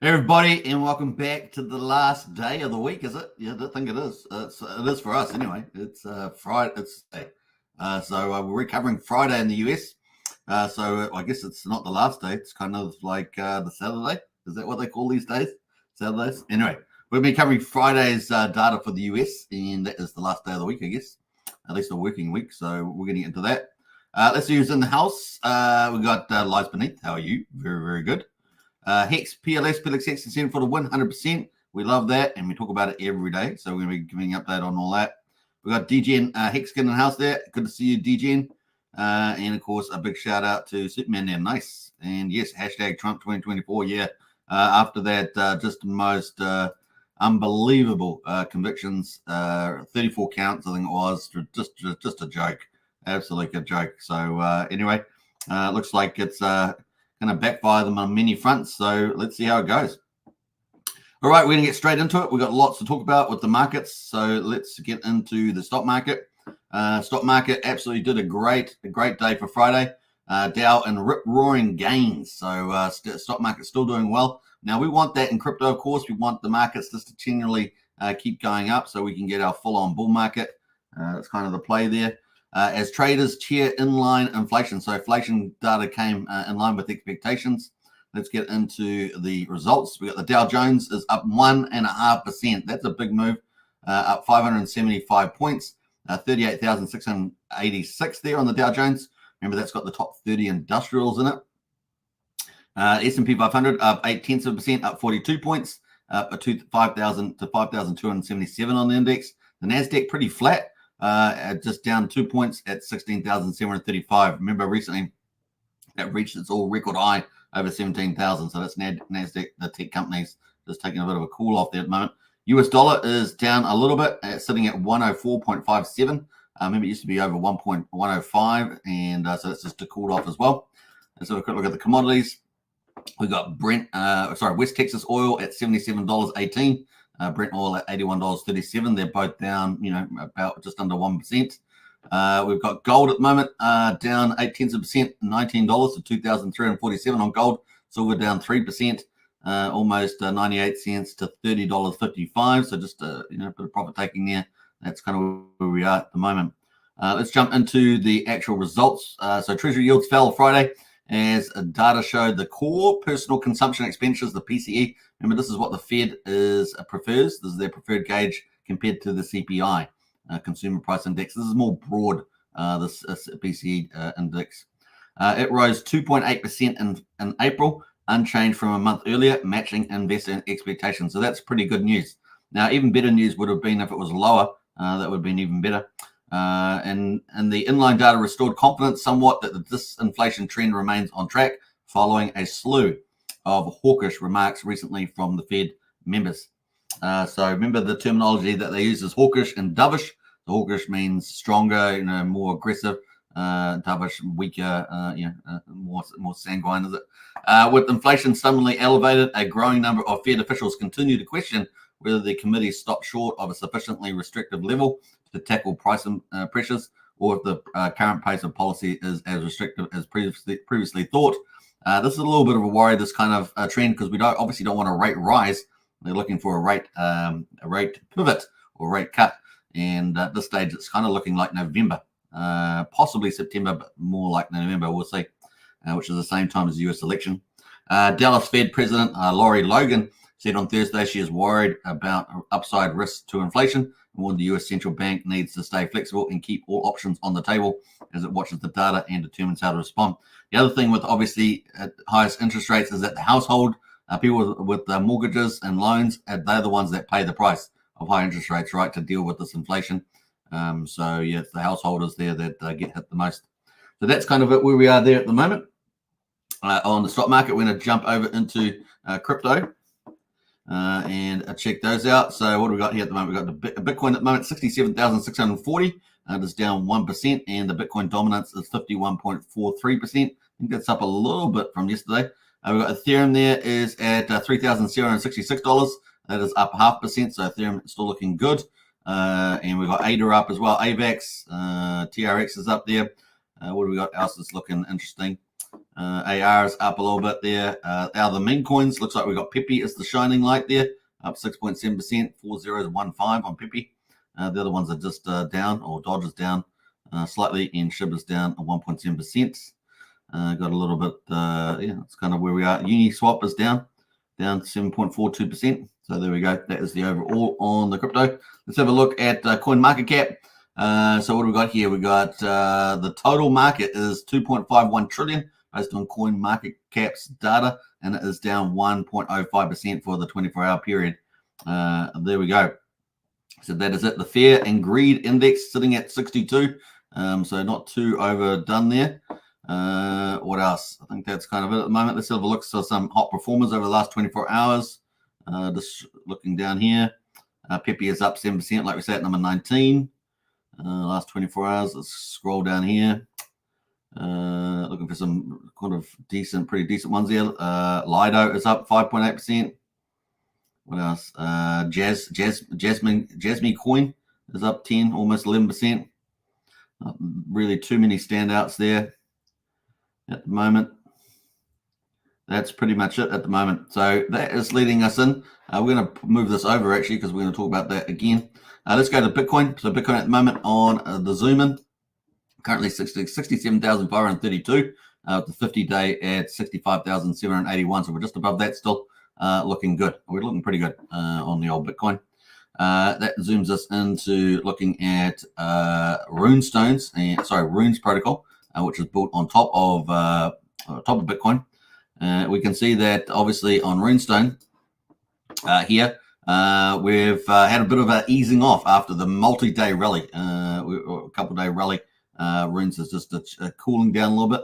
Everybody, and welcome back to the last day of the week. Is it? Yeah, I think it is. It is for us anyway. It's Friday. It's so we're recovering Friday in the US. So I guess it's not the last day. It's kind of like the Saturday. Is that what they call these days? Saturdays. Anyway, we've been covering Friday's data for the US, and that is the last day of the week, I guess. At least a working week. So we're getting into that. Let's see who's in the house. We got Lies Beneath. How are you? Very, very good. Hex PLS Felix Hex for the 100%. We love that, and we talk about it every day. So we're going to be giving an update on all that. We got DGen Hexkin in the house there. Good to see you, DGen. And of course, a big shout out to Superman there. Nice. And yes, hashtag Trump 2024. Yeah. After that, just the most unbelievable convictions. 34 counts, I think it was. Just a joke. Absolutely a joke. So anyway, looks like it's going to backfire them on many fronts. So let's see how it goes. All right, we're going to get straight into it. We've got lots to talk about with the markets. So let's get into the stock market. Stock market absolutely did a great day for Friday. Dow in rip-roaring gains. So stock market still doing well. Now, we want that in crypto, of course. We want the markets just to continually keep going up so we can get our full-on bull market. That's kind of the play there. As traders cheer inline inflation. So inflation data came in line with expectations. Let's get into the results. We got the Dow Jones is up 1.5%. That's a big move, up 575 points, 38,686 there on the Dow Jones. Remember, that's got the top 30 industrials in it. S&P 500 up 0.8%, up 42 points, up to 5,000 to 5,277 on the index. The Nasdaq pretty flat. Just down 2 points at 16,735. Remember, recently that reached its all record high over 17,000. So that's Nasdaq, the tech companies, just taking a bit of a cool off there at the moment. US dollar is down a little bit, sitting at 104.57. Remember, it used to be over 1.105, and so that's just a cool off as well. And so a quick look at the commodities. We got West Texas oil at $77.18. Brent oil at $81.37. They're both down, about just under 1%. We've got gold at the moment down 0.8%, $19 to 2,347 on gold. Silver down 3%, almost 98 cents to $30.55. So just a bit of profit taking there. That's kind of where we are at the moment. Let's jump into the actual results. So Treasury yields fell Friday as data showed the core personal consumption expenditures, the PCE. Remember, this is what the Fed prefers. This is their preferred gauge compared to the CPI, Consumer Price Index. This is more broad, this PCE index. It rose 2.8% in April, unchanged from a month earlier, matching investor expectations. So that's pretty good news. Now, even better news would have been if it was lower. That would have been even better. And the inline data restored confidence somewhat that the disinflation trend remains on track following a slew of hawkish remarks recently from the Fed members. So remember, the terminology that they use is hawkish and dovish. The hawkish means stronger, more aggressive. Dovish, weaker, more sanguine, is it? With inflation suddenly elevated, a growing number of Fed officials continue to question whether the committee stopped short of a sufficiently restrictive level to tackle price pressures, or if the current pace of policy is as restrictive as previously thought. This is a little bit of a worry, this kind of trend, because we obviously don't want a rate rise. They're looking for a rate pivot or rate cut. And at this stage, it's kind of looking like November, possibly September, but more like November, we'll see, which is the same time as the US election. Dallas Fed President Lori Logan said on Thursday she is worried about upside risks to inflation and warned the US Central Bank needs to stay flexible and keep all options on the table as it watches the data and determines how to respond. The other thing with obviously highest interest rates is that the household, people with mortgages and loans, they're the ones that pay the price of high interest rates, right, to deal with this inflation. So, yeah, it's the householders there that get hit the most. So that's kind of it where we are there at the moment. On the stock market, we're going to jump over into crypto and check those out. So what do we got here at the moment? We've got the Bitcoin at the moment, 67,640. That's down 1%, and the Bitcoin dominance is 51.43%. I think that's up a little bit from yesterday. We've got Ethereum there is at $3,766. That is up 0.5%, so Ethereum is still looking good. And we've got ADA up as well, AVAX, TRX is up there. What do we got else that's looking interesting? AR is up a little bit there. Out of the meme coins, looks like we've got Pepe is the shining light there, up 6.7%, 4015 on Pepe. The other ones are just down, or Dodge is down slightly, and SHIB is down 1.7%. Got a little bit, yeah, that's kind of where we are. Uniswap is down 7.42%. So there we go. That is the overall on the crypto. Let's have a look at coin market cap. So what do we got here? We got the total market is 2.51 trillion based on coin market cap's data, and it is down 1.05% for the 24-hour period. There we go. So that is it. The fear and greed index sitting at 62. So not too overdone there. What else? I think that's kind of it at the moment. Let's have a look at some hot performers over the last 24 hours. Just looking down here. Pepe is up 7%, like we said, at number 19. Last 24 hours. Let's scroll down here. Looking for some kind of pretty decent ones here. Lido is up 5.8%. What else? Jasmine coin is up 10, almost 11%. Not really too many standouts there at the moment. That's pretty much it at the moment. So that is leading us in. We're going to move this over actually because we're going to talk about that again. Let's go to Bitcoin. So Bitcoin at the moment on the zoom in, currently 67,532. The 50-day at 65,781. So we're just above that still. Looking good. We're looking pretty good on the old Bitcoin. That zooms us into looking at Runes protocol, which is built on top of Bitcoin. We can see that obviously on Runestone here we've had a bit of an easing off after the multi-day rally, a couple-day rally. Runes is just cooling down a little bit.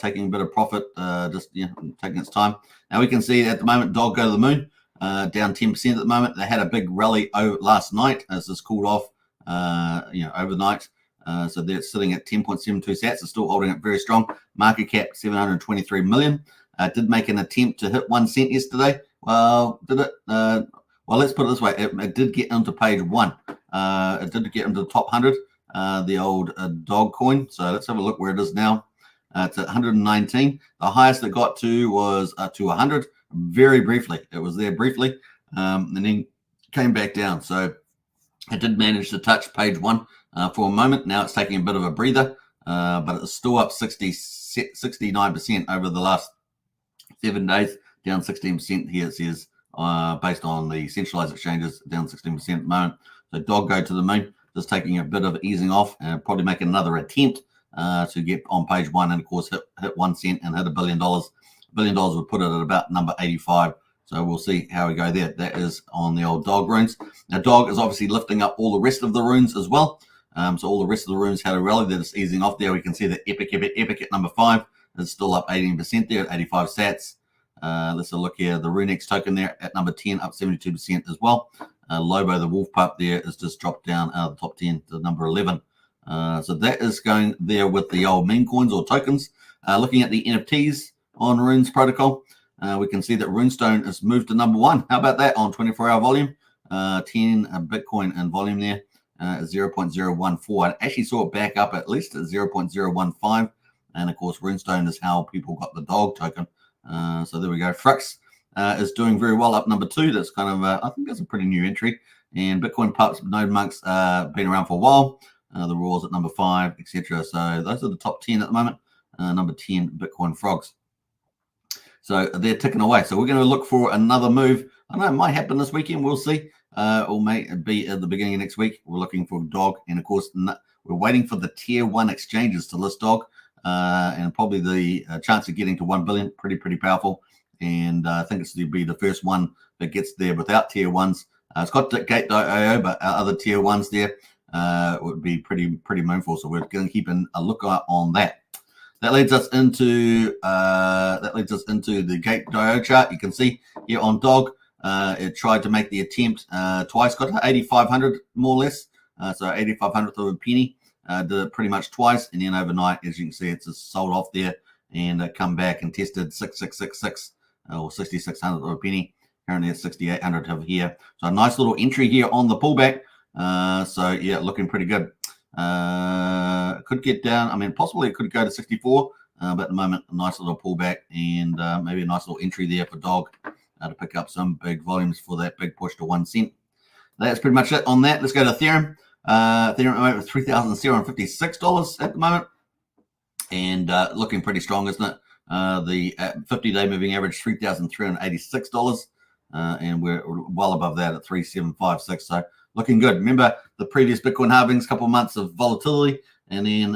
Taking a bit of profit, taking its time. Now we can see at the moment, Dog go to the moon, down 10% at the moment. They had a big rally last night as this cooled off, overnight. So they're sitting at 10.72 sats. They're still holding it very strong. Market cap 723 million. Did make an attempt to hit 1 cent yesterday. Well, did it? Well, let's put it this way. It did get into page 1. It did get into the top 100, the old dog coin. So let's have a look where it is now. It's at 119. The highest it got to was to 100 very briefly. It was there briefly and then came back down. So it did manage to touch page 1 for a moment. Now it's taking a bit of a breather, but it's still up 69% over the last 7 days, down 16% here it says, based on the centralized exchanges, down 16% at the moment. So Dog go to the moon, just taking a bit of easing off and probably make another attempt to get on page 1 and of course hit 1 cent and hit $1 billion. $1 billion would put it at about number 85. So we'll see how we go there. That is on the old Dog runes. Now Dog is obviously lifting up all the rest of the runes as well. So all the rest of the runes had a rally. They're just easing off there. We can see that Epic at number 5 is still up 18% there at 85 sats. Let's look here. The Hex token there at number 10 up 72% as well. Lobo, the wolf pup there, is just dropped down out of the top 10 to number 11. So that is going there with the old meme coins or tokens. Looking at the NFTs on Runes protocol, we can see that Runestone has moved to number 1. How about that on 24-hour volume? 10 Bitcoin in volume there, 0.014. I actually saw it back up at least at 0.015. And of course, Runestone is how people got the dog token. So there we go. Frux is doing very well, up number 2. That's kind of, I think that's a pretty new entry. And Bitcoin Pups, Node Monks, been around for a while. The Raw's at number 5, etc. So those are the top 10 at the moment. Number 10, Bitcoin Frogs. So they're ticking away. So we're going to look for another move. I know it might happen this weekend. We'll see. Or may be at the beginning of next week. We're looking for Dog. And of course, we're waiting for the tier 1 exchanges to list Dog. And probably the chance of getting to 1 billion, pretty powerful. And I think it's to be the first one that gets there without tier 1s. It's got Gate.io, but other tier 1s there would be pretty moonful. So we're going to keep a lookout on that. That leads us into the Gate.io chart. You can see here on Dog, it tried to make the attempt twice, got to 8,500 more or less. So 8,500th of a penny. Did it pretty much twice, and then overnight, as you can see, it's just sold off there and come back and tested 6,666 or 6,600 of a penny. Currently at 6,800 over here. So a nice little entry here on the pullback. So yeah, looking pretty good. Could get down. I mean, possibly it could go to 64. but at the moment, a nice little pullback and maybe a nice little entry there for Dog to pick up some big volumes for that big push to 1 cent. That's pretty much it on that. Let's go to Ethereum. Ethereum at the moment is $3,056 at the moment, and looking pretty strong, isn't it? The 50-day moving average $3,386, and we're well above that at 3,756. So looking good. Remember the previous Bitcoin halvings, couple of months of volatility, and then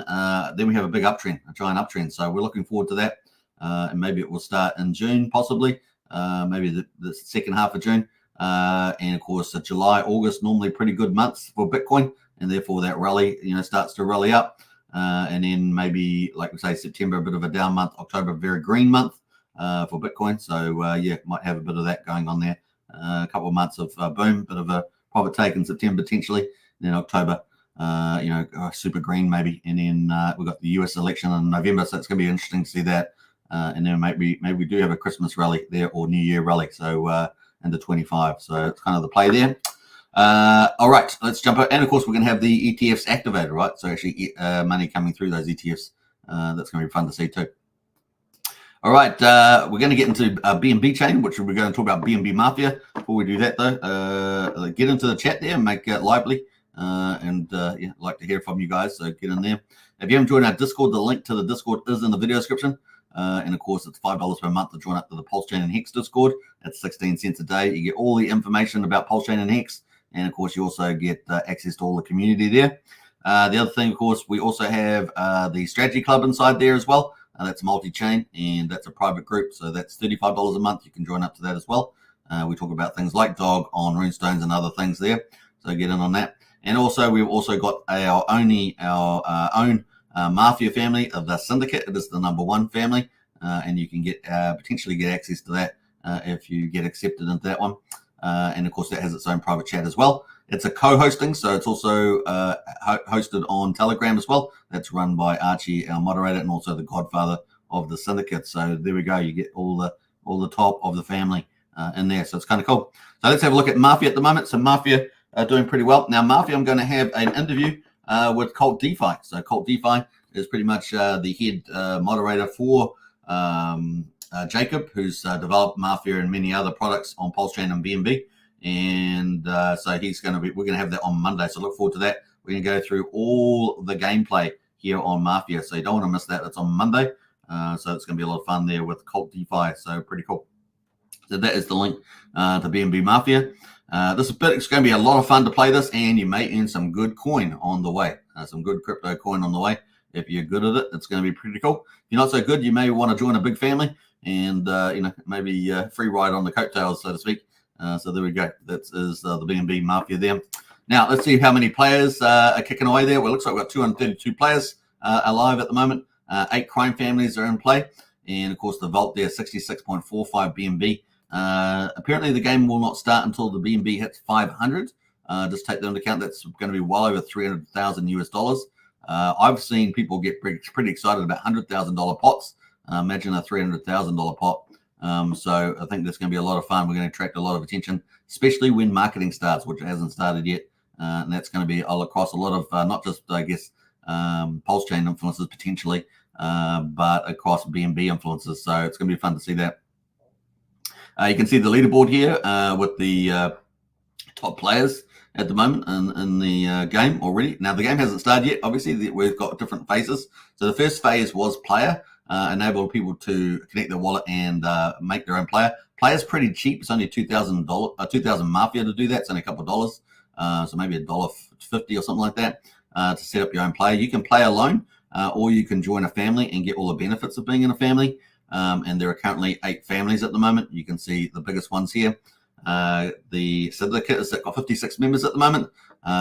we have a big uptrend, a giant uptrend. So we're looking forward to that, and maybe it will start in June, possibly, maybe the second half of June. And of course, July, August, normally pretty good months for Bitcoin, and therefore that rally, starts to rally up. And then maybe, like we say, September, a bit of a down month, October, very green month for Bitcoin. So yeah, might have a bit of that going on there. A couple of months of boom, bit of a profit take in September potentially, and then October, super green maybe, and then we've got the US election in November, so it's going to be interesting to see that. And then maybe we do have a Christmas rally there or New Year rally. So into 25. So it's kind of the play there. All right, let's jump out. And of course, we're going to have the ETFs activated, right? So actually money coming through those ETFs. That's going to be fun to see too. All right, we're going to get into BNB chain, which we're going to talk about BNB Mafia. Before we do that though, get into the chat there and make it lively. And yeah, like to hear from you guys, so get in there. If you haven't joined our Discord, the link to the Discord is in the video description. And of course, it's $5 per month to join up to the Pulsechain and Hex Discord. That's 16 cents a day. You get all the information about Pulsechain and Hex. And of course, you also get access to all the community there. The other thing, of course, we also have the Strategy Club inside there as well. That's multi-chain, and that's a private group. So that's $35 a month. You can join up to that as well. We talk about things like Dog on runestones and other things there. So get in on that. And also, we've also got our own Mafia family of the Syndicate. It is the #1 family, and you can get potentially get access to that if you get accepted into that one. And of course, that has its own private chat as well. It's a co-hosting, so it's also hosted on Telegram as well. That's run by Archie, our moderator, and also the godfather of the Syndicate. So there we go. You get all the top of the family in there. So it's kind of cool. So let's have a look at Mafia at the moment. So Mafia are doing pretty well. Now, Mafia, I'm going to have an interview with Cult DeFi. So Cult DeFi is pretty much the head moderator for Jacob, who's developed Mafia and many other products on Pulsechain and BNB. And so we're going to have that on Monday. So look forward to that. We're going to go through all the gameplay here on Mafia. So you don't want to miss that. That's on Monday. So it's going to be a lot of fun there with Cult DeFi. So pretty cool. So that is the link to BNB Mafia. It's going to be a lot of fun to play this, and you may earn some good coin on the way. Some good crypto coin on the way. If you're good at it, it's going to be pretty cool. If you're not so good, you may want to join a big family and maybe free ride on the coattails, so to speak. So there we go. That is the BNB Mafia there. Now let's see how many players are kicking away there. Well, it looks like we've got 232 players alive at the moment. 8 crime families are in play, and of course the vault there 66.45 BNB. Apparently the game will not start until the BNB hits 500. Just take that into account. That's going to be well over $300,000 US. I've seen people get pretty excited about $100,000 pots. Imagine a $300,000 pot. So I think that's going to be a lot of fun. We're going to attract a lot of attention, especially when marketing starts, which hasn't started yet. And that's going to be all across a lot of not just, I guess, Pulsechain influences potentially, but across BNB influences. So it's going to be fun to see that. You can see the leaderboard here with the top players at the moment in the game already. Now, the game hasn't started yet. Obviously, we've got different phases. So the first phase was player, enable people to connect their wallet and make their own player. Player's pretty cheap. It's only $2,000 Mafia to do that. It's only a couple of dollars. So maybe $1.50 or something like that to set up your own player. You can play alone or you can join a family and get all the benefits of being in a family. And there are currently 8 families at the moment. You can see the biggest ones here. The Syndicate has got 56 members at the moment.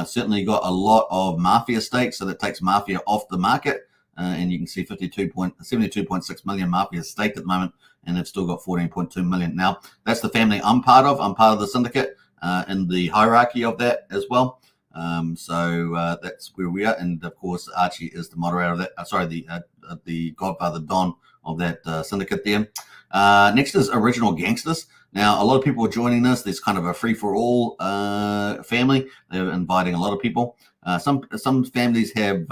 Certainly got a lot of Mafia stakes, so that takes Mafia off the market. And you can see 72.6 million Mafia staked at the moment, and they've still got 14.2 million. Now, that's the family I'm part of. I'm part of the Syndicate in the hierarchy of that as well. So that's where we are. And of course, Archie is the moderator of that. The godfather Don of that Syndicate there. Next is Original Gangsters. Now, a lot of people are joining this. There's kind of a free-for-all family. They're inviting a lot of people. Some families have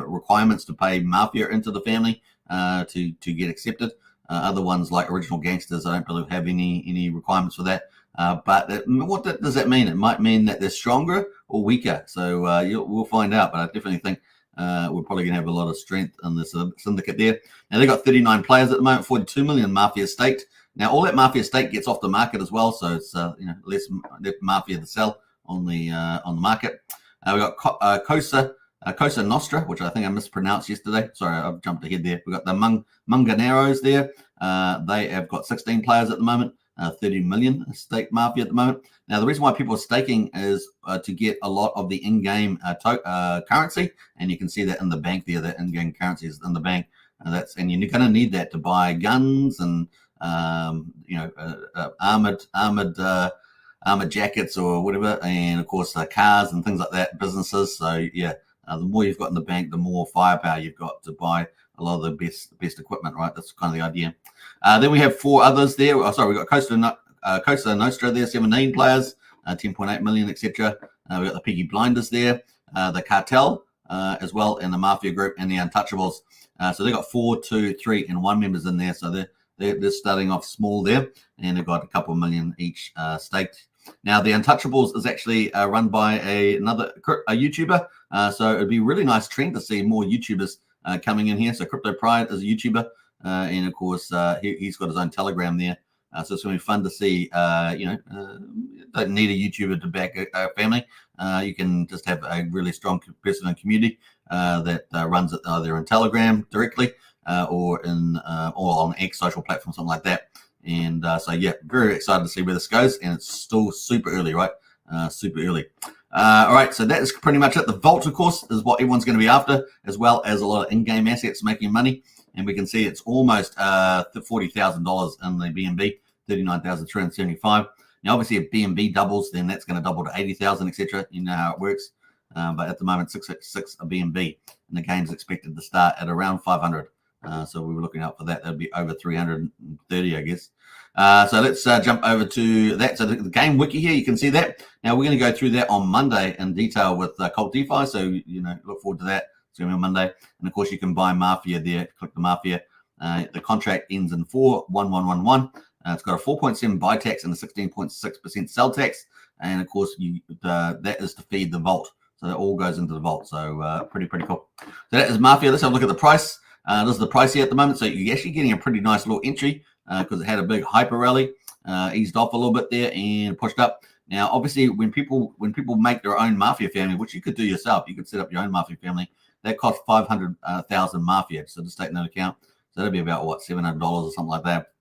requirements to pay Mafia into the family. to get accepted. Other ones like Original Gangsters, I don't believe have any requirements for that. But what does that mean? It might mean that they're stronger or weaker. So we'll find out. But I definitely think we're probably going to have a lot of strength in this syndicate there. Now, they've got 39 players at the moment, 42 million Mafia staked. Now, all that Mafia stake gets off the market as well. So it's less Mafia to sell on the market. We've got Cosa Nostra, which I think I mispronounced yesterday. Sorry, I've jumped ahead there. We've got the Munganeros there. They have got 16 players at the moment, 30 million stake Mafia at the moment. Now, the reason why people are staking is to get a lot of the in-game currency, and you can see that in the bank there. That in-game currency is in the bank, and you're going to need that to buy guns and armored jackets or whatever, and of course cars and things like that, businesses. So yeah, the more you've got in the bank, the more firepower you've got to buy a lot of the best equipment, right? That's kind of the idea. Then we have 4 others there. We've got Cosa Nostra there, 17 players, 10.8 million, etc. We've got the Peaky Blinders there, the Cartel as well, and the Mafia Group and the Untouchables. So they've got 4, 2, 3, and 1 members in there. So they're starting off small there, and they've got a couple of million each staked. Now, the Untouchables is actually run by another YouTuber. So it'd be a really nice trend to see more YouTubers coming in here. So Crypto Pride is a YouTuber, and of course he's got his own Telegram there. So it's going to be fun to see. Don't need a YouTuber to back a family. You can just have a really strong person in community that runs it either in Telegram directly or on X social platform, something like that. And so yeah, very excited to see where this goes, and it's still super early, right? Super early. All right, so that is pretty much it. The vault, of course, is what everyone's going to be after, as well as a lot of in-game assets making money. And we can see it's almost $40,000 in the BNB, 39,375. Now, obviously, if BNB doubles, then that's going to double to 80,000, etc. You know how it works. But at the moment, 666 a BNB, and the game's expected to start at around 500. So we were looking out for that. That'd be over 330, I guess. So let's jump over to that. So the game wiki here, you can see that. Now we're going to go through that on Monday in detail with Cult DeFi. So look forward to that. It's going to be on Monday, and of course you can buy Mafia there. Click the Mafia. The contract ends in 41111. It's got a 4.7 buy tax and a 16.6% sell tax, and of course that is to feed the vault. So that all goes into the vault. So pretty cool. So that is Mafia. Let's have a look at the price. This is the price here at the moment. So you're actually getting a pretty nice little entry because it had a big hyper rally, eased off a little bit there and pushed up. Now, obviously, when people make their own Mafia family, which you could do yourself, you could set up your own Mafia family. That costs 500,000 Mafia. So just take that account. So that'd be about what, $700 or something like that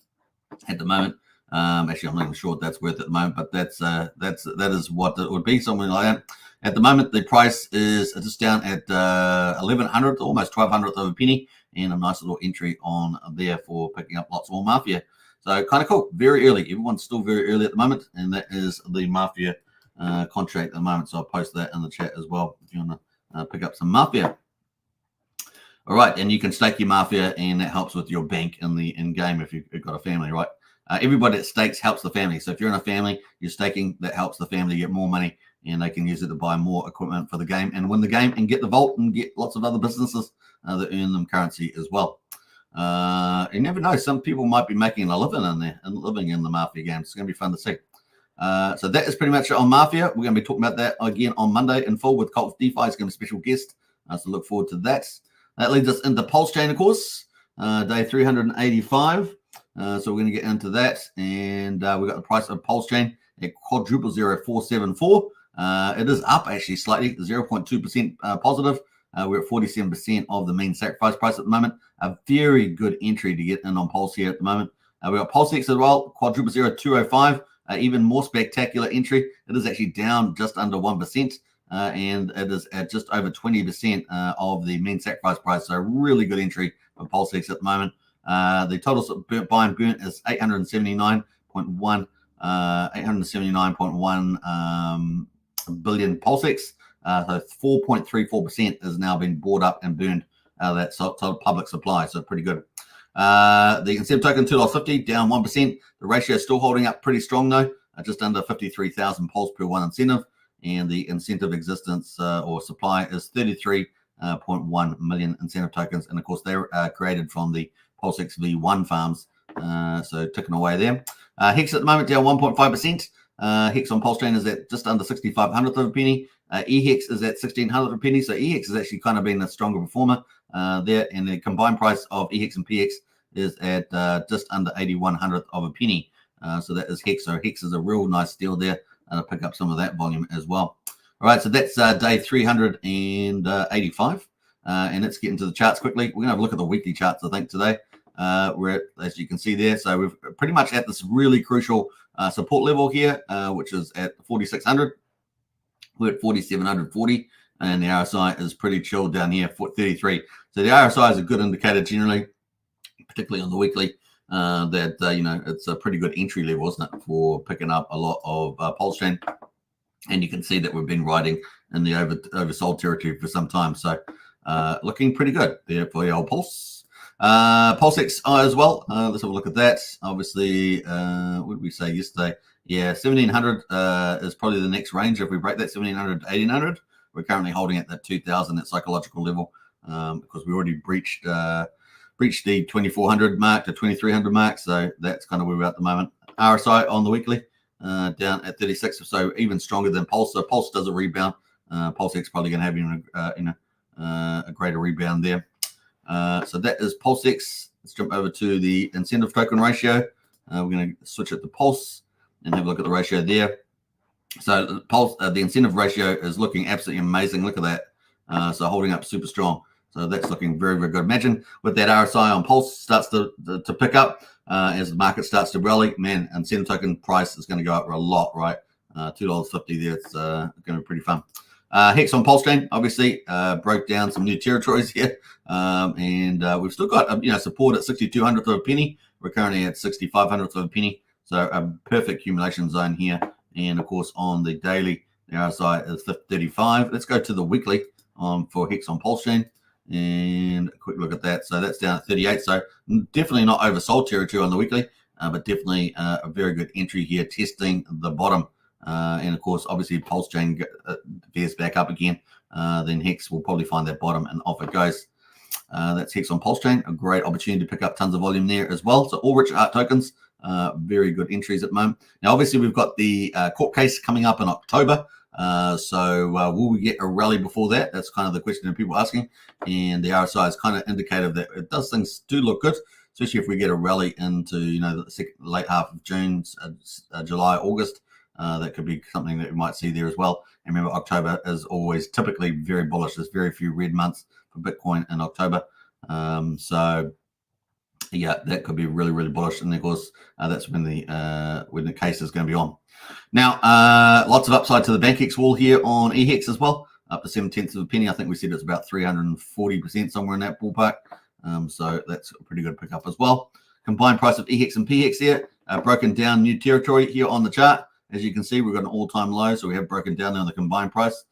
at the moment. Actually, I'm not even sure what that's worth at the moment, but that is what it would be, something like that. At the moment, the price is just down at 1,100, almost 1,200th of a penny, and a nice little entry on there for picking up lots more Mafia. So kind of cool. Very early. Everyone's still very early at the moment, and that is the Mafia contract at the moment. So I'll post that in the chat as well if you want to pick up some Mafia. All right, and you can stake your Mafia, and that helps with your bank in game if you've got a family, right? Everybody that stakes helps the family. So if you're in a family, you're staking, that helps the family get more money, and they can use it to buy more equipment for the game and win the game and get the vault and get lots of other businesses that earn them currency as well. You never know. Some people might be making a living in there and living in the Mafia game. It's going to be fun to see. So that is pretty much it on Mafia. We're going to be talking about that again on Monday in full with Cult DeFi. It's going to be a special guest. So look forward to that. That leads us into Pulsechain, of course, day 385. So we're going to get into that. And we've got the price of Pulsechain at quadruple 0474. It is up actually slightly, 0.2% positive. We're at 47% of the mean sacrifice price at the moment. A very good entry to get in on Pulse here at the moment. We've got Pulsex as well, quadruple 0205. Even more spectacular entry. It is actually down just under 1%. And it is at just over 20% of the mean sacrifice price. So really good entry for Pulsex at the moment. The total buy and burn is 879.1 billion Pulsex. So 4.34% has now been bought up and burned out of that total public supply. So pretty good. The incentive token $2.50 down 1%. The ratio is still holding up pretty strong though, just under 53,000 pulse per one incentive. And the incentive existence or supply is 33 0.1 million incentive tokens. And of course, they're created from the Pulsex V1 farms. So ticking away there. Hex at the moment down 1.5%. Hex on Pulsechain is at just under 6,500th of a penny. EHEX is at 1,600th of a penny. So EHEX has actually kind of been a stronger performer there. And the combined price of EHEX and PX is at just under 8,100th of a penny. So that is Hex. So Hex is a real nice deal there to pick up some of that volume as well. All right, so that's day 385. And let's get into the charts quickly. We're going to have a look at the weekly charts, I think, today. We're at, as you can see there, so we're pretty much at this really crucial support level here, which is at 4,600. We're at 4,740, and the RSI is pretty chilled down here, 33. So the RSI is a good indicator generally, particularly on the weekly, that it's a pretty good entry level, isn't it, for picking up a lot of Pulsechain. And you can see that we've been riding in the oversold territory for some time. So looking pretty good there for the old Pulse. Pulsex as well. Let's have a look at that. Obviously, what did we say yesterday? Yeah, 1,700 is probably the next range. If we break that 1,700 to 1,800, we're currently holding at that 2,000, that psychological level, because we already breached the 2,400 mark to 2,300 mark. So that's kind of where we're at the moment. RSI on the weekly down at 36, so even stronger than Pulse. So Pulse does a rebound. Pulsex probably going to have a greater rebound there. So that is Pulsex. Let's jump over to the incentive token ratio. We're going to switch it to Pulse and have a look at the ratio there. So Pulse, the incentive ratio is looking absolutely amazing. Look at that. So holding up super strong. So that's looking very, very good. Imagine with that RSI on Pulse starts to pick up as the market starts to rally. Man, incentive token price is going to go up a lot, right? $2.50 there. It's going to be pretty fun. Hex on Pulsechain obviously broke down some new territories here, and we've still got support at 6,200th of a penny. We're currently at 6,500th of a penny, so a perfect accumulation zone here. And of course, on the daily, the RSI is 35. Let's go to the weekly for Hex on Pulsechain and a quick look at that. So that's down at 38. So definitely not oversold territory on the weekly, but definitely a very good entry here, testing the bottom. And of course, obviously, Pulsechain veers back up again. Then Hex will probably find that bottom and off it goes. That's Hex on Pulsechain. A great opportunity to pick up tons of volume there as well. So all rich art tokens, very good entries at the moment. Now, obviously, we've got the court case coming up in October. So will we get a rally before that? That's kind of the question that people are asking. And the RSI is kind of indicative that it does things do look good, especially if we get a rally into the late half of June, July, August. That could be something that we might see there as well. And remember, October is always typically very bullish. There's very few red months for Bitcoin in October. So yeah, that could be really, really bullish. And of course, that's when the case is going to be on. Now, lots of upside to the BankX wall here on EHEX as well, up to 7/10 of a penny. I think we said it's about 340% somewhere in that ballpark. So that's a pretty good pickup as well. Combined price of EHEX and PX here, broken down new territory here on the chart. As you can see, we've got an all-time low, so we have broken down on the combined price.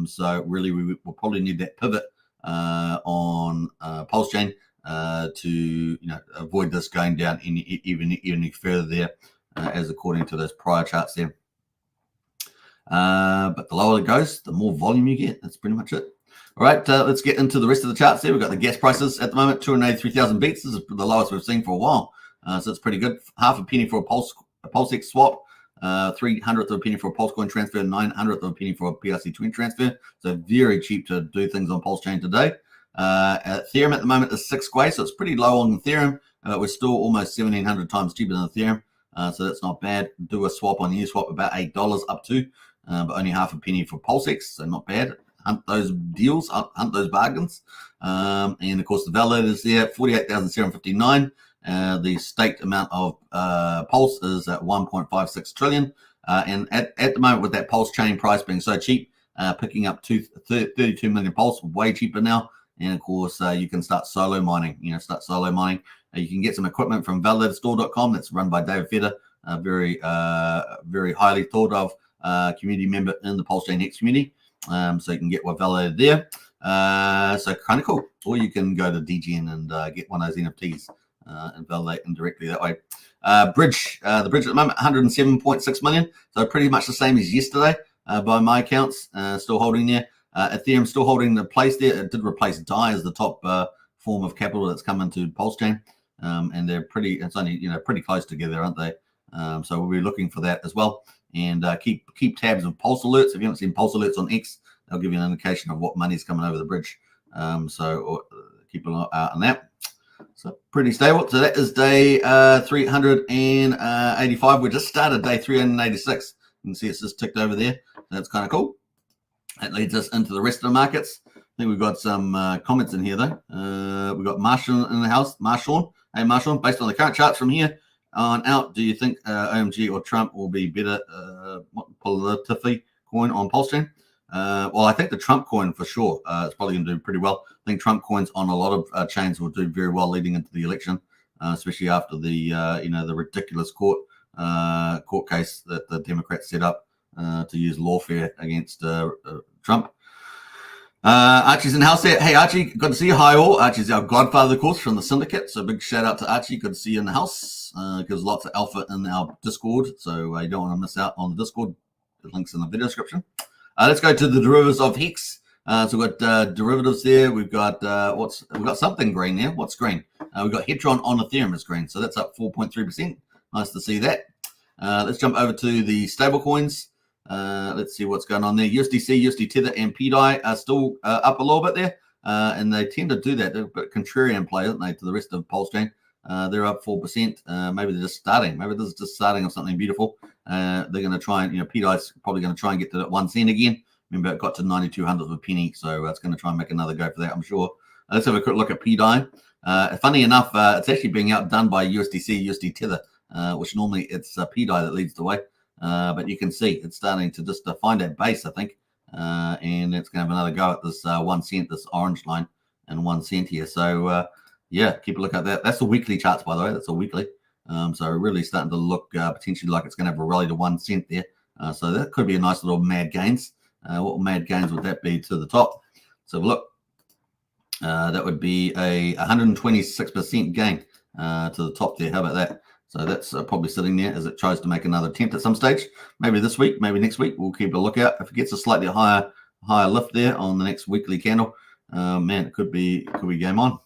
So really, we will probably need that pivot on Pulsechain to avoid this going down even further there, as according to those prior charts there. But the lower it goes, the more volume you get. That's pretty much it. All right, let's get into the rest of the charts there. We've got the gas prices at the moment, 283,000 beats. This is the lowest we've seen for a while, so it's pretty good. Half a penny for a Pulsex swap. 300th of a penny for a Pulsecoin transfer, 900th of a penny for a PRC20 transfer. So very cheap to do things on Pulsechain today. Ethereum at the moment is 6 Gwei, so it's pretty low on Ethereum. We're still almost 1,700 times cheaper than Ethereum, so that's not bad. Do a swap on Uniswap about $8 up to, but only half a penny for Pulsex, so not bad. Hunt those deals, hunt those bargains. And of course, the validators there, 48,759. The staked amount of Pulse is at 1.56 trillion. And at the moment, with that Pulsechain price being so cheap, picking up 32 million Pulse, way cheaper now. And of course, you can start solo mining. You can get some equipment from validatorstore.com that's run by David Feder, a very highly thought of community member in the Pulsechain Hex community. So you can get one validated there. So kind of cool. Or you can go to DGN and get one of those NFTs. And validate them directly that way. Bridge, the bridge at the moment, 107.6 million. So pretty much the same as yesterday by my accounts, still holding there. Ethereum still holding the place there. It did replace DAI as the top form of capital that's come into Pulsechain, and they're it's only pretty close together, aren't they? So we'll be looking for that as well, and keep tabs of pulse alerts. If you haven't seen pulse alerts on X, they'll give you an indication of what money's coming over the bridge. So keep an eye on that. So pretty stable. So that is day 385. We just started day 386. You can see it's just ticked over there. That's kind of cool. That leads us into the rest of the markets. I think we've got some comments in here, though. We've got Marshall in the house. Marshall. Hey, Marshall, based on the current charts from here on out, do you think OMG or Trump will be better politically coin on Pulsechain? Well, I think the Trump coin for sure is probably going to do pretty well. I think Trump coins on a lot of chains will do very well leading into the election, especially after the the ridiculous court case that the Democrats set up to use lawfare against Trump. Archie's in the house there. Hey, Archie, good to see you. Hi, all. Archie's our godfather, of course, from the syndicate. So big shout out to Archie. Good to see you in the house. Gives lots of alpha in our Discord, so you don't want to miss out on the Discord. The link's in the video description. Let's go to the derivatives of Hex. So we've got derivatives there. We've got we've got something green there. What's green? We've got Hetron on Ethereum is green, so that's up 4.3%. Nice to see that. Let's jump over to the stable coins. Let's see what's going on there. USDC, USD Tether, and PDI are still up a little bit there, and they tend to do that. They're a bit contrarian play, aren't they, to the rest of Pulsechain? They're up 4%. Maybe they're just starting. Maybe this is just starting of something beautiful. They're going to try and, PDI's probably going to try and get to that 1 cent again. Remember, it got to 9200 with penny, so it's going to try and make another go for that, I'm sure. Let's have a quick look at PDI. Funny enough, it's actually being outdone by USDC, USD Tether, which normally it's PDI that leads the way. But you can see it's starting to just find that base, I think, and it's going to have another go at this 1 cent, this orange line, and 1 cent here. So, yeah, keep a look at that. That's the weekly charts, by the way. That's a weekly. So really starting to look potentially like it's going to have a rally to 1 cent there. So that could be a nice little mad gains. What mad gains would that be to the top? So look, that would be a 126% gain to the top there. How about that? So that's probably sitting there as it tries to make another attempt at some stage. Maybe this week, maybe next week. We'll keep a lookout. If it gets a slightly higher lift there on the next weekly candle, man, it could be game on.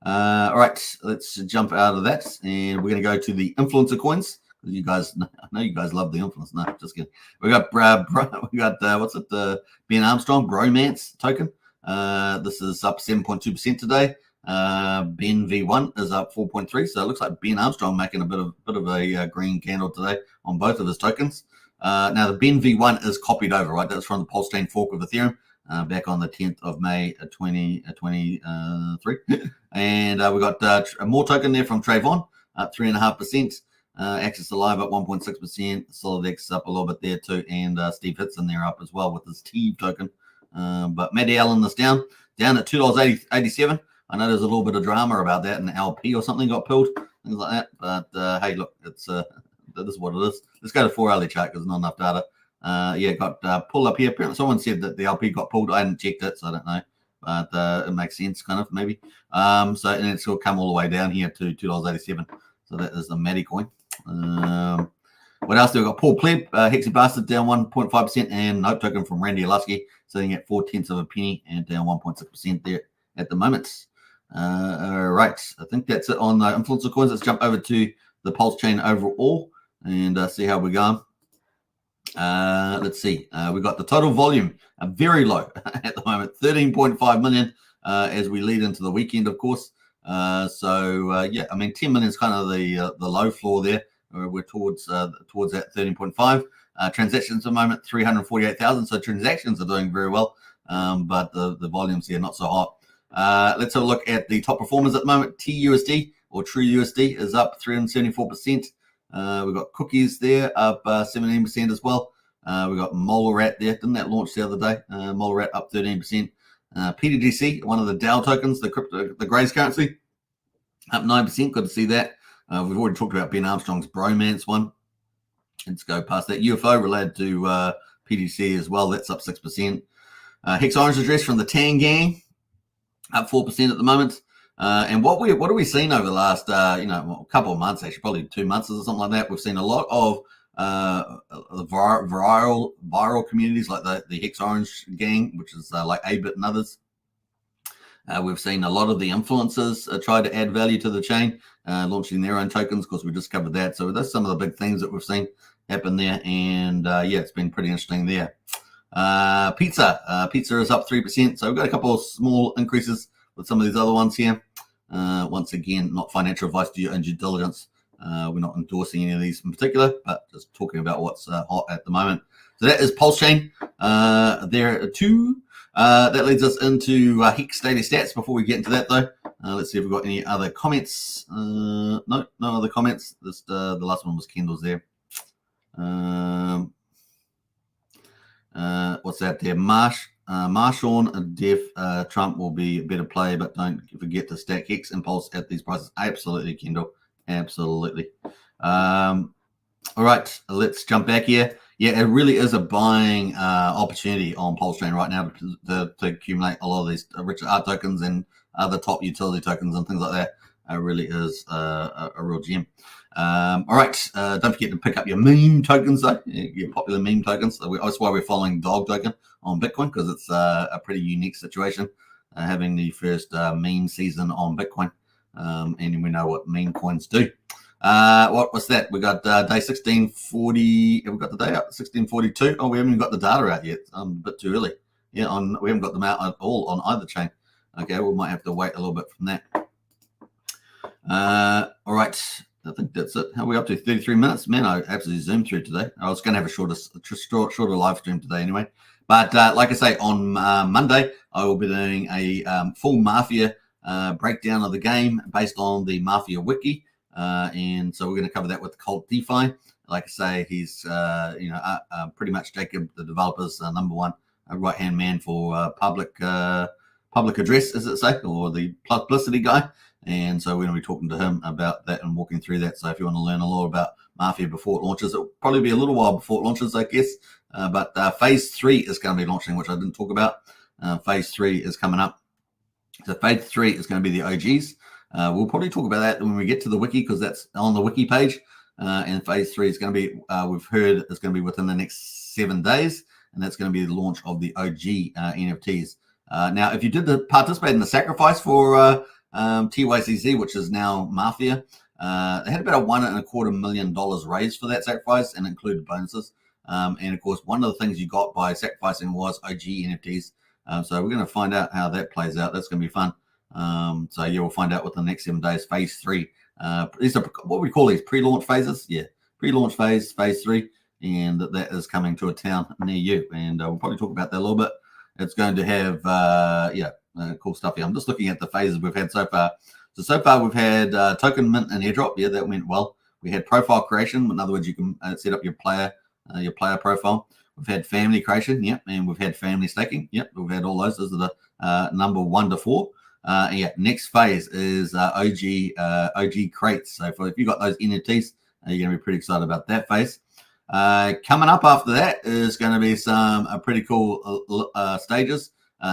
All right, let's jump out of that, and we're going to go to the influencer coins. You guys, I know you guys love the influence. No, just kidding. We got what's it? The Ben Armstrong Bromance token. This is up 7.2% today. Ben V1 is up 4.3%. So it looks like Ben Armstrong making a bit of a green candle today on both of his tokens. Now the Ben V1 is copied over, right? That's from the Pulsechain fork of Ethereum. Back on the 10th of May 2023. And we got more token there from Trayvon, up 3.5%. Access Alive up 1.6%. SolidX up a little bit there too. And Steve Hitson there up as well with his TEVE token. But Maddie Allen is down at $2.87. I know there's a little bit of drama about that, and LP or something got pulled, things like that. But hey, look, this is what it is. Let's go to 4-hourly chart because there's not enough data. Yeah, got pulled up here. Apparently, someone said that the LP got pulled. I hadn't checked it, so I don't know. But it makes sense, kind of, maybe. And it's going to come all the way down here to $2.87. So that is the Maddie coin. What else do we got? Paul Pleb, Hexy Bastard down 1.5%, and Note token from Randy Olusky sitting at 0.4 of a penny and down 1.6% there at the moment. All right, I think that's it on the influencer coins. Let's jump over to the Pulsechain overall and see how we're going. Let's see. We've got the total volume very low at the moment, 13.5 million as we lead into the weekend, of course. Yeah, I mean, 10 million is kind of the low floor there. We're towards that 13.5. Transactions at the moment, 348,000. So transactions are doing very well, but the volumes here not so hot. Let's have a look at the top performers at the moment. TUSD or True USD is up 374%. We've got Cookies there up 17% as well. We've got Molerat there. Didn't that launch the other day? Molerat up 13%. PDGC, one of the DAO tokens, the Grace currency, up 9%. Good to see that. We've already talked about Ben Armstrong's Bromance one. Let's go past that. UFO related to PDC as well. That's up 6%. Hex Orange Address from the Tang Gang, up 4% at the moment. And what are we seeing over the last couple of months, actually probably 2 months or something like that? We've seen a lot of viral communities like the Hex Orange gang, which is like A-Bit and others. We've seen a lot of the influencers try to add value to the chain, launching their own tokens. Of course, we just covered that. So that's some of the big things that we've seen happen there. And yeah, it's been pretty interesting there. Pizza is up 3%. So we've got a couple of small increases with some of these other ones here. Once again, not financial advice, do your own due diligence. We're not endorsing any of these in particular, but just talking about what's hot at the moment. So that is Pulsechain. There are two. That leads us into Hex daily stats. Before we get into that, though, let's see if we've got any other comments. No other comments. Just the last one was Kendall's there. What's that there? Marshawn, Dev, Trump will be a better play, but don't forget to stack Hex Impulse at these prices. Absolutely, Kendall. Absolutely. All right, let's jump back here. Yeah, it really is a buying opportunity on Pulsechain right now to accumulate a lot of these rich art tokens and other top utility tokens and things like that. It really is a real gem. All right, don't forget to pick up your meme tokens, though, your popular meme tokens. That's why we're following Dog Token on Bitcoin, because it's a pretty unique situation, having the first meme season on Bitcoin. And we know what meme coins do. What's that? We got day 1640. Have we got the day out? 1642. Oh, we haven't even got the data out yet. A bit too early. Yeah, we haven't got them out at all on either chain. Okay, we might have to wait a little bit from that. All right, I think that's it. How are we up to? 33 minutes. Man, I absolutely zoomed through today. I was going to have a shorter live stream today anyway. But like I say, on Monday, I will be doing a full Mafia breakdown of the game based on the Mafia wiki. And so we're going to cover that with Cult DeFi. Like I say, he's pretty much Jacob, the developer's number one right-hand man for public address, as it say, or the publicity guy. And so we're going to be talking to him about that and walking through that. So if you want to learn a lot about Mafia before it launches, it'll probably be a little while before it launches, I guess. But phase 3 is going to be launching, which I didn't talk about. Phase 3 is coming up. So phase 3 is going to be the OGs. We'll probably talk about that when we get to the wiki, because that's on the wiki page. And phase 3 is going to be, we've heard, it's going to be within the next 7 days, and that's going to be the launch of the OG NFTs. Now, if you did participate in the sacrifice for TYCZ, which is now Mafia, they had about $1.25 million raised for that sacrifice, and included bonuses. And of course, one of the things you got by sacrificing was OG NFTs. So we're going to find out how that plays out. That's going to be fun. So yeah, we'll find out within the next 7 days. Phase 3. These are what we call these pre-launch phases. Yeah, pre-launch phase 3, and that is coming to a town near you. And we'll probably talk about that a little bit. It's going to have cool stuff here. I'm just looking at the phases we've had so far. So far we've had token mint and airdrop. Yeah, that went well. We had profile creation. In other words, you can set up your player profile. We've had family creation. Yep, and we've had family staking. Yep, we've had all those. Those are the number 1 to 4. Yeah, next phase is OG crates. So if you got those NFTs, you're going to be pretty excited about that phase. Coming up after that is going to be some pretty cool stages.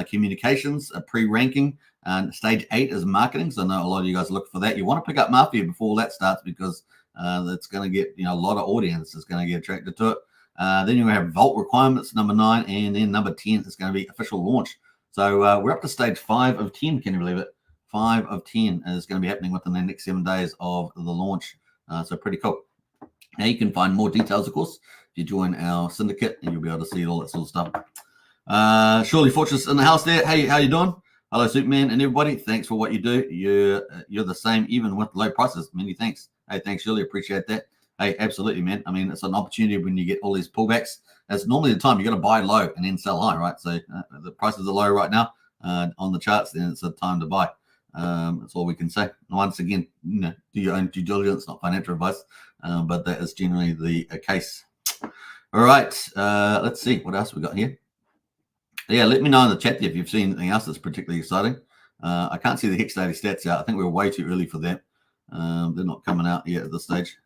Communications, pre-ranking, and stage 8 is marketing. So I know a lot of you guys look for that. You want to pick up Mafia before that starts, because that's going to get a lot of audience is going to get attracted to it. Then you have vault requirements, number 9, and then number 10 is going to be official launch. So we're up to stage 5 of 10. Can you believe it? 5 of 10 is going to be happening within the next 7 days of the launch. So pretty cool. Now you can find more details, of course, if you join our syndicate, and you'll be able to see all that sort of stuff. Surely Fortress in the house there. Hey, how you doing? Hello, Superman and everybody. Thanks for what you do. You're the same, even with low prices. Many thanks. Hey, thanks, Shirley. Appreciate that. Hey, absolutely, man. I mean, it's an opportunity when you get all these pullbacks. That's normally the time you got to buy low and then sell high, right? So the prices are low right now on the charts, then it's a time to buy. That's all we can say. Once again, do your own due diligence, not financial advice, but that is generally the case. All right, let's see what else we got here. Yeah, let me know in the chat if you've seen anything else that's particularly exciting. I can't see the Hex daily stats out. I think we're way too early for that. They're not coming out yet at this stage.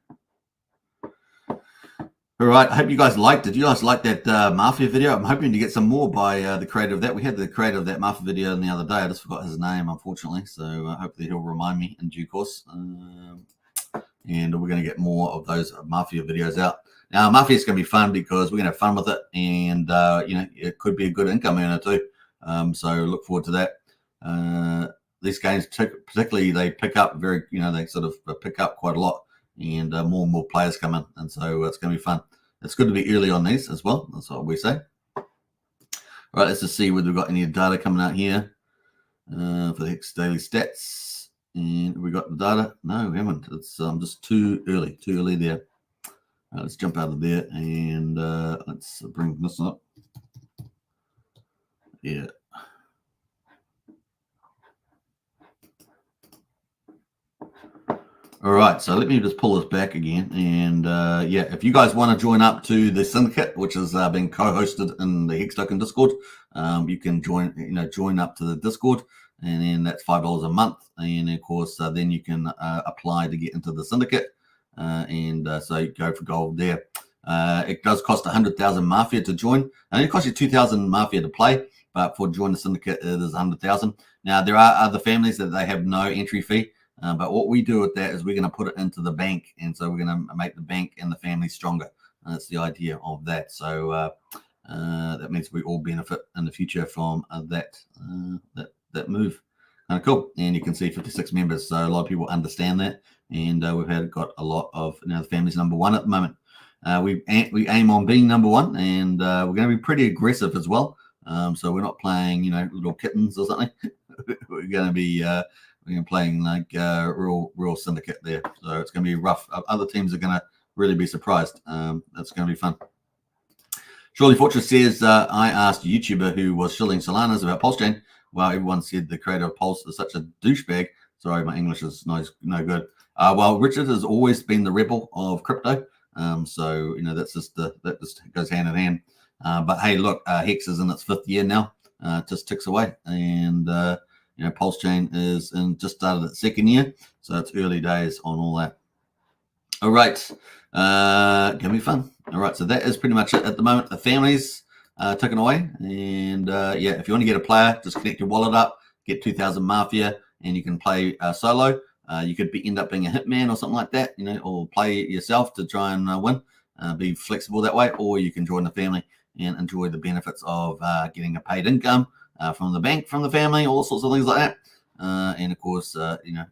All right, I hope you guys liked it. You guys like that Mafia video? I'm hoping to get some more by the creator of that. We had the creator of that Mafia video the other day. I just forgot his name, unfortunately. So hopefully he'll remind me in due course. And we're going to get more of those Mafia videos out. Now, Mafia is going to be fun because we're going to have fun with it, and it could be a good income earner too. So look forward to that. These games, particularly, they pick up they sort of pick up quite a lot, and more players come in, and so it's going to be fun. It's good to be early on these as well. That's what we say. All right, let's just see whether we've got any data coming out here for the Hex daily stats. And we got the data? No, we haven't. It's just too early there. Let's jump out of there and let's bring this up. Yeah. All right, so let me just pull this back again. And if you guys want to join up to the syndicate, which is being co-hosted in the Hex Token Discord, you can join up to the Discord, and then that's $5 a month. And of course, then you can apply to get into the syndicate. So you go for gold there. It does cost 100,000 Mafia to join, and it costs you 2,000 Mafia to play. But for join the syndicate, it is 100,000. Now there are other families that they have no entry fee, but what we do with that is we're going to put it into the bank, and so we're going to make the bank and the family stronger. And that's the idea of that. So that means we all benefit in the future from that move. Kind of cool. And you can see 56 members, so a lot of people understand that. And we've got a lot of the family's number one at the moment. We aim on being number one, and we're going to be pretty aggressive as well. So we're not playing little kittens or something. We're going to be playing like real syndicate there. So it's going to be rough. Other teams are going to really be surprised. That's going to be fun. Surely Fortress says, I asked a YouTuber who was shilling Solanas about Pulsechain. Well, everyone said the creator of Pulse is such a douchebag. Sorry, my English is no good. Well, Richard has always been the rebel of crypto. So that's that just goes hand in hand. But hey, look, Hex is in its 5th year now. It just ticks away, and Pulsechain is just started its 2nd year, so it's early days on all that. All right, gonna be fun. All right, so that is pretty much it at the moment. The families taken away, and if you want to get a player, just connect your wallet up, get 2,000 Mafia, and you can play solo. You could end up being a hitman or something like that, or play yourself to try and win. Be flexible that way, or you can join the family and enjoy the benefits of getting a paid income from the bank, from the family, all sorts of things like that. And of course,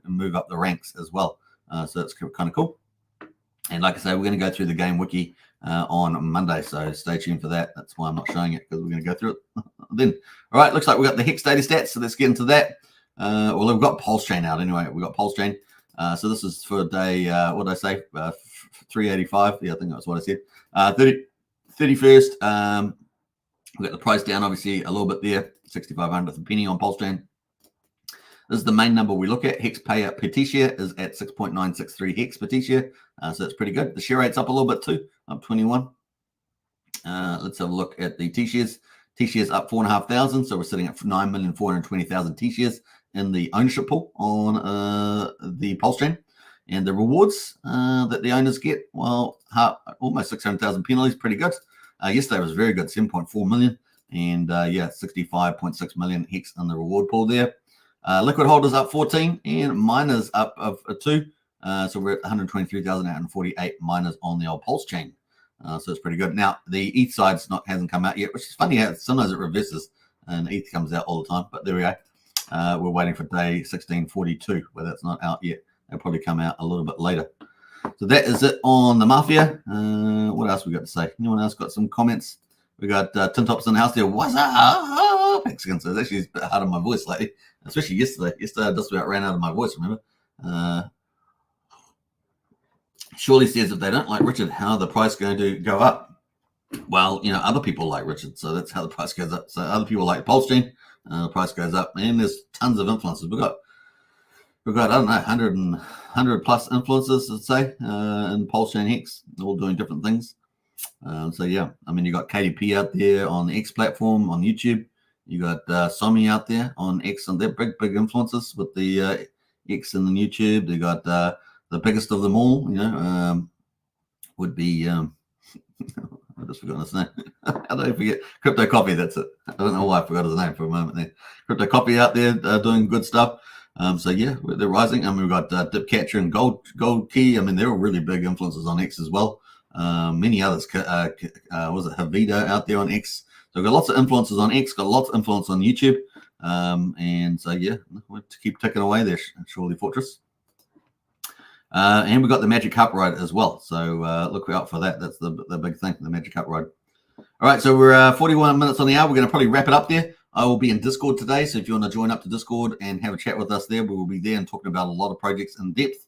move up the ranks as well. So that's kind of cool. And like I say, we're going to go through the game wiki on Monday, so stay tuned for that. That's why I'm not showing it, because we're going to go through it then. All right, looks like we've got the Hex data stats, so let's get into that. Well, we've got Pulsechain out anyway. We've got Pulsechain. So this is for day, what did I say? 385. Yeah, I think that's what I said. 31st. We've got the price down, obviously, a little bit there. 6,500th a penny on Pulsechain. This is the main number we look at. Hex payout per T-share is at 6.963 Hex per T-share. So that's pretty good. The share rate's up a little bit too, up 21. Let's have a look at the T-shares. T-shares up 4,500. So we're sitting at 9,420,000 T-shares in the ownership pool on the Pulsechain. And the rewards that the owners get, well, almost 600,000 penalties, pretty good. Yesterday was very good, 7.4 million. And 65.6 million Hex in the reward pool there. Liquid holders up 14 and miners up of 2. So we're at 123,848 miners on the old Pulsechain. So it's pretty good. Now, the ETH side hasn't come out yet, which is funny how sometimes it reverses and ETH comes out all the time. But there we go. We're waiting for day 1642, where that's not out yet. They'll probably come out a little bit later. So that is it on the Mafia. What else we got to say? Anyone else got some comments? We got Tin Tops in the house there. What's up, Mexican? So it's actually a bit hard on my voice lately, especially yesterday. Yesterday I just about ran out of my voice, remember? Surely says, if they don't like Richard, how are the price going to go up? Well, other people like Richard, so that's how the price goes up. So other people like Pulsechain, the price goes up, and there's tons of influencers. We've got I don't know 100 plus influencers, let's say, in Pulsechain Hex, all doing different things. So yeah, I mean, you got KDP out there on the X platform on YouTube. You got Somi out there on X, and they're big influencers with the X and the YouTube. They got the biggest of them all, would be I just forgot his name. How did I forget? Crypto Coffee, that's it. I don't know why I forgot his name for a moment there. Crypto Coffee out there doing good stuff. So yeah, they're rising. And we've got Dipcatcher and Gold Key. I mean, they're all really big influencers on X as well. many others. Was it Havida out there on X? So we've got lots of influencers on X, got lots of influence on YouTube. And so, yeah, we'll keep ticking away there, Surely Fortress. And we've got the Magic Cup ride as well. So look out for that. That's the big thing, the Magic Cup ride. All right, so we're 41 minutes on the hour. We're going to probably wrap it up there. I will be in Discord today, so if you want to join up to Discord and have a chat with us there, we will be there and talking about a lot of projects in depth.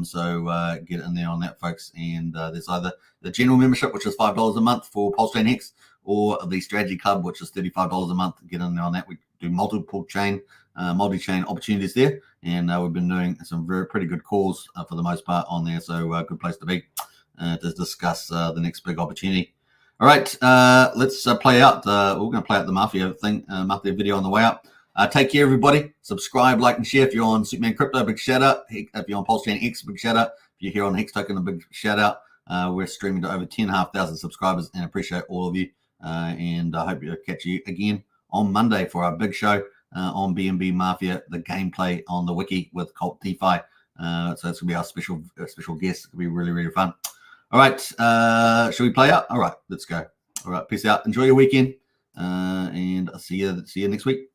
So get in there on that, folks. And there's either the general membership, which is $5 a month for Pulsechain X, or the Strategy Club, which is $35 a month. Get in there on that. We do multi-chain opportunities there, and we've been doing some pretty good calls for the most part on there. So good place to be to discuss the next big opportunity. All right, let's play out. We're going to play out the Mafia Mafia video on the way out. Take care, everybody. Subscribe, like, and share. If you're on Superman Crypto, big shout out. If you're on Pulsechain X, big shout out. If you're here on Hex Token, a big shout out. We're streaming to over 10,500 subscribers, and appreciate all of you. And I hope to catch you again on Monday for our big show on BNB Mafia, the gameplay on the wiki with Cult DeFi. So it's going to be our special guest. It's going to be really, really fun. All right, should we play out? All right, let's go. All right, peace out. Enjoy your weekend, and I'll see you next week.